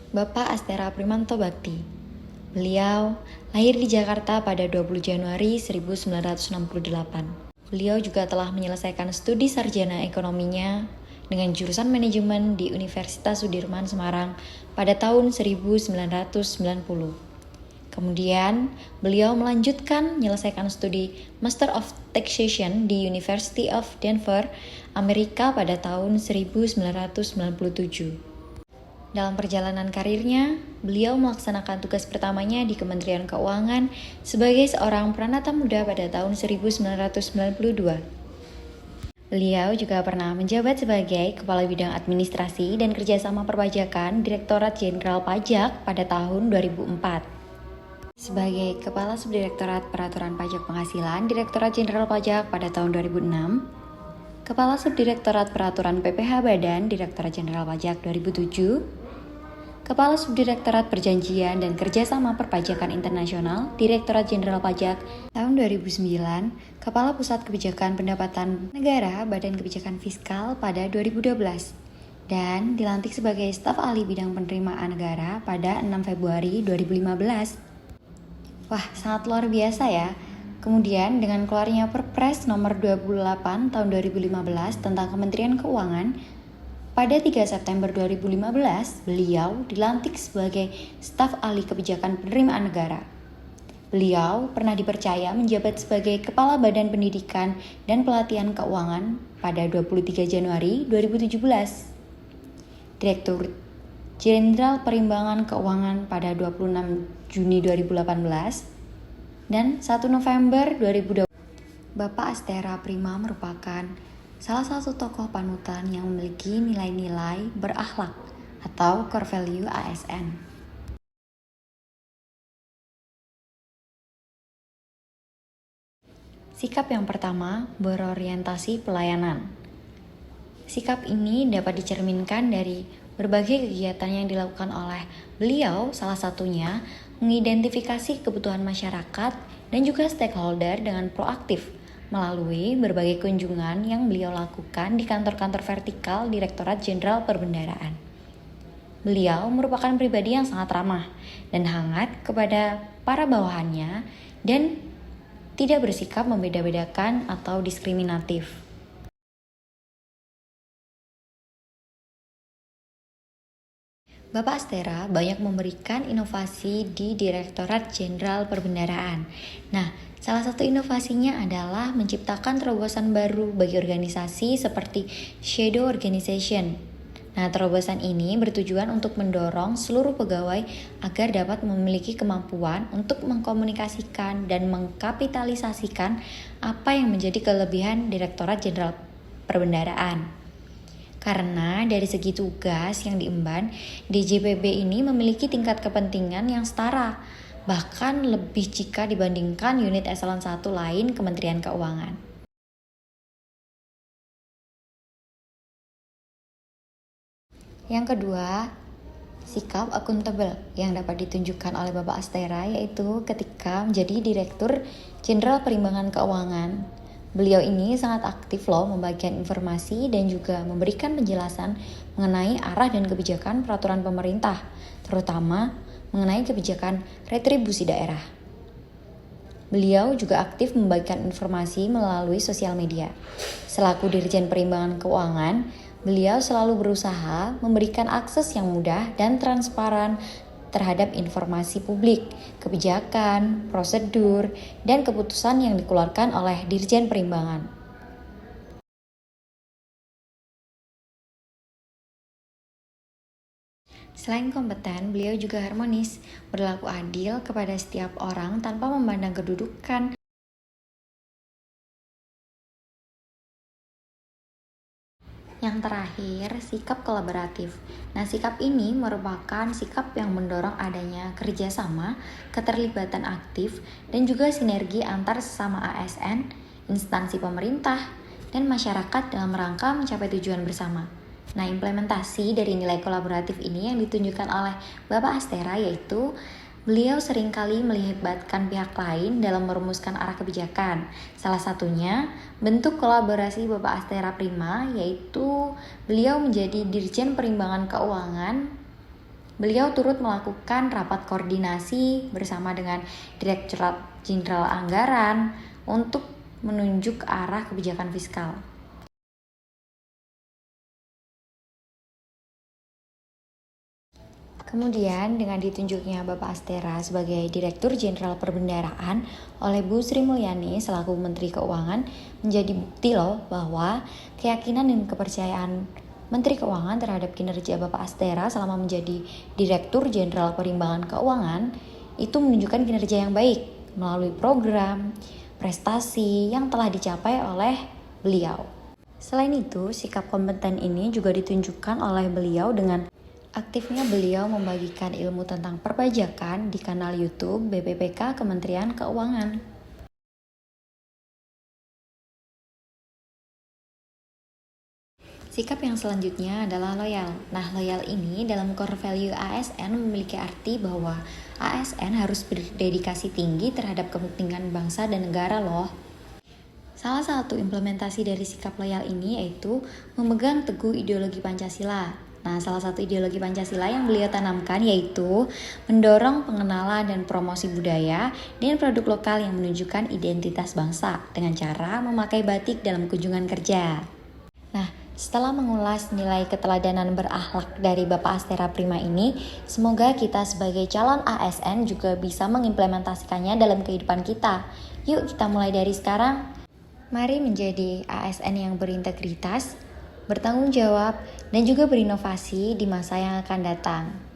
Bapak Astera Primanto Bakti. Beliau lahir di Jakarta pada 20 Januari 1968. Beliau juga telah menyelesaikan studi sarjana ekonominya dengan jurusan manajemen di Universitas Sudirman Semarang pada tahun 1990. Kemudian, beliau melanjutkan menyelesaikan studi Master of Taxation di University of Denver, Amerika pada tahun 1997. Dalam perjalanan karirnya, beliau melaksanakan tugas pertamanya di Kementerian Keuangan sebagai seorang pranata muda pada tahun 1992. Beliau juga pernah menjabat sebagai Kepala Bidang Administrasi dan Kerjasama Perpajakan Direktorat Jenderal Pajak pada tahun 2004. Sebagai Kepala Subdirektorat Peraturan Pajak Penghasilan Direktorat Jenderal Pajak pada tahun 2006, Kepala Subdirektorat Peraturan PPh Badan Direktorat Jenderal Pajak 2007, Kepala Subdirektorat Perjanjian dan Kerjasama Perpajakan Internasional Direktorat Jenderal Pajak tahun 2009, Kepala Pusat Kebijakan Pendapatan Negara Badan Kebijakan Fiskal pada 2012, dan dilantik sebagai staf ahli bidang penerimaan negara pada 6 Februari 2015. Wah, sangat luar biasa ya. Kemudian dengan keluarnya Perpres nomor 28 tahun 2015 tentang Kementerian Keuangan, pada 3 September 2015, beliau dilantik sebagai staf ahli kebijakan penerimaan negara. Beliau pernah dipercaya menjabat sebagai Kepala Badan Pendidikan dan Pelatihan Keuangan pada 23 Januari 2017, Direktur Jenderal Perimbangan Keuangan pada 26 Juni 2018, dan 1 November 2020. Bapak Astera Prima merupakan salah satu tokoh panutan yang memiliki nilai-nilai berakhlak atau core value ASN. Sikap yang pertama, berorientasi pelayanan. Sikap ini dapat dicerminkan dari berbagai kegiatan yang dilakukan oleh beliau, salah satunya mengidentifikasi kebutuhan masyarakat dan juga stakeholder dengan proaktif melalui berbagai kunjungan yang beliau lakukan di kantor-kantor vertikal Direktorat Jenderal Perbendaharaan. Beliau merupakan pribadi yang sangat ramah dan hangat kepada para bawahannya dan tidak bersikap membeda-bedakan atau diskriminatif. Bapak Astera banyak memberikan inovasi di Direktorat Jenderal Perbendaharaan. Nah, salah satu inovasinya adalah menciptakan terobosan baru bagi organisasi seperti shadow organization. Nah, terobosan ini bertujuan untuk mendorong seluruh pegawai agar dapat memiliki kemampuan untuk mengkomunikasikan dan mengkapitalisasikan apa yang menjadi kelebihan Direktorat Jenderal Perbendaharaan. Karena dari segi tugas yang diemban, DJPB ini memiliki tingkat kepentingan yang setara, bahkan lebih jika dibandingkan unit eselon 1 lain Kementerian Keuangan. Yang kedua, sikap akuntabel yang dapat ditunjukkan oleh Bapak Astera yaitu ketika menjadi Direktur Jenderal Perimbangan Keuangan. Beliau ini sangat aktif membagikan informasi dan juga memberikan penjelasan mengenai arah dan kebijakan peraturan pemerintah, terutama mengenai kebijakan retribusi daerah. Beliau juga aktif membagikan informasi melalui sosial media. Selaku Dirjen Perimbangan Keuangan, beliau selalu berusaha memberikan akses yang mudah dan transparan terhadap informasi publik, kebijakan, prosedur, dan keputusan yang dikeluarkan oleh Dirjen Perimbangan. Selain kompeten, beliau juga harmonis, berlaku adil kepada setiap orang tanpa memandang kedudukan. Yang terakhir, sikap kolaboratif. Nah, sikap ini merupakan sikap yang mendorong adanya kerjasama, keterlibatan aktif, dan juga sinergi antar sesama ASN, instansi pemerintah, dan masyarakat dalam rangka mencapai tujuan bersama. Nah, implementasi dari nilai kolaboratif ini yang ditunjukkan oleh Bapak Astera yaitu beliau seringkali melibatkan pihak lain dalam merumuskan arah kebijakan. Salah satunya bentuk kolaborasi Bapak Astera Prima yaitu beliau menjadi Dirjen Perimbangan Keuangan Beliau turut melakukan rapat koordinasi bersama dengan Direktorat Jenderal Anggaran untuk menunjuk arah kebijakan fiskal. Kemudian dengan ditunjuknya Bapak Astera sebagai Direktur Jenderal Perbendaharaan oleh Bu Sri Mulyani selaku Menteri Keuangan menjadi bukti loh bahwa keyakinan dan kepercayaan Menteri Keuangan terhadap kinerja Bapak Astera selama menjadi Direktur Jenderal Perimbangan Keuangan itu menunjukkan kinerja yang baik melalui program, prestasi yang telah dicapai oleh beliau. Selain itu, sikap kompeten ini juga ditunjukkan oleh beliau dengan aktifnya beliau membagikan ilmu tentang perpajakan di kanal YouTube BPPK Kementerian Keuangan. Sikap yang selanjutnya adalah loyal. Nah, loyal ini dalam core value ASN memiliki arti bahwa ASN harus berdedikasi tinggi terhadap kepentingan bangsa dan negara loh. Salah satu implementasi dari sikap loyal ini yaitu memegang teguh ideologi Pancasila. Nah, salah satu ideologi Pancasila yang beliau tanamkan yaitu mendorong pengenalan dan promosi budaya dan produk lokal yang menunjukkan identitas bangsa dengan cara memakai batik dalam kunjungan kerja. Nah, setelah mengulas nilai keteladanan berakhlak dari Bapak Astera Prima ini, semoga kita sebagai calon ASN juga bisa mengimplementasikannya dalam kehidupan kita. Yuk kita mulai dari sekarang. Mari menjadi ASN yang berintegritas, bertanggung jawab, dan juga berinovasi di masa yang akan datang.